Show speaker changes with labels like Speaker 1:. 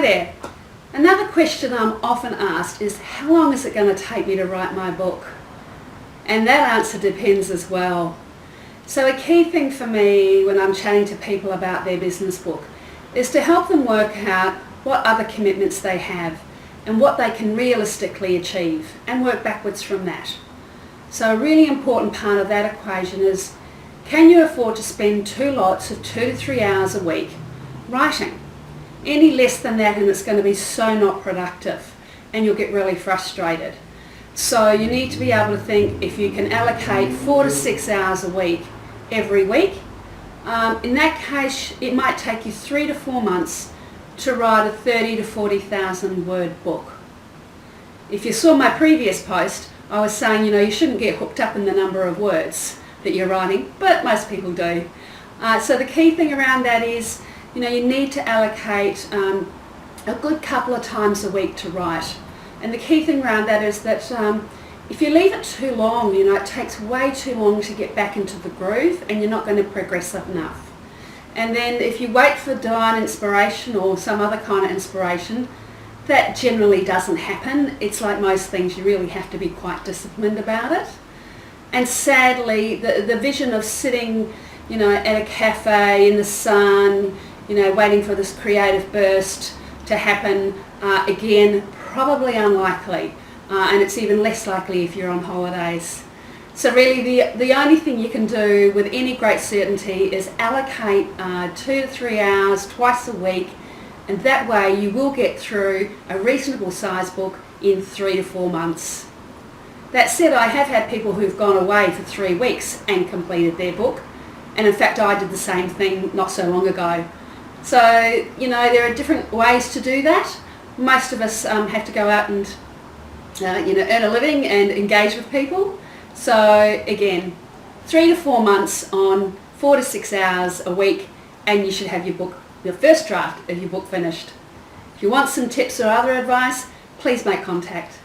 Speaker 1: there. Another question I'm often asked is, how long is it going to take me to write my book? And that answer depends as well. So a key thing for me when I'm chatting to people about their business book is to help them work out what other commitments they have and what they can realistically achieve and work backwards from that. So a really important part of that equation is, can you afford to spend 2 lots of 2 to 3 hours a week writing? Any less than that and it's going to be so not productive and you'll get really frustrated. So you need to be able to think, if you can allocate 4 to 6 hours a week every week, in that case it might take you 3 to 4 months to write a 30 to 40,000 word book. If you saw my previous post, I was saying, you shouldn't get hooked up in the number of words that you're writing, but most people do. So the key thing around that is, you need to allocate a good couple of times a week to write. And the key thing around that is that if you leave it too long, it takes way too long to get back into the groove and you're not going to progress enough. And then if you wait for divine inspiration or some other kind of inspiration, that generally doesn't happen. It's like most things, you really have to be quite disciplined about it. And sadly, the vision of sitting, at a cafe in the sun, waiting for this creative burst to happen, again, probably unlikely. And it's even less likely if you're on holidays. So really the only thing you can do with any great certainty is allocate 2 to 3 hours twice a week, and that way you will get through a reasonable size book in 3 to 4 months. That said, I have had people who've gone away for 3 weeks and completed their book, and in fact I did the same thing not so long ago. So, there are different ways to do that. Most of us have to go out and earn a living and engage with people. So again, 3 to 4 months on 4 to 6 hours a week, and you should have your first draft of your book finished. If you want some tips or other advice, please make contact.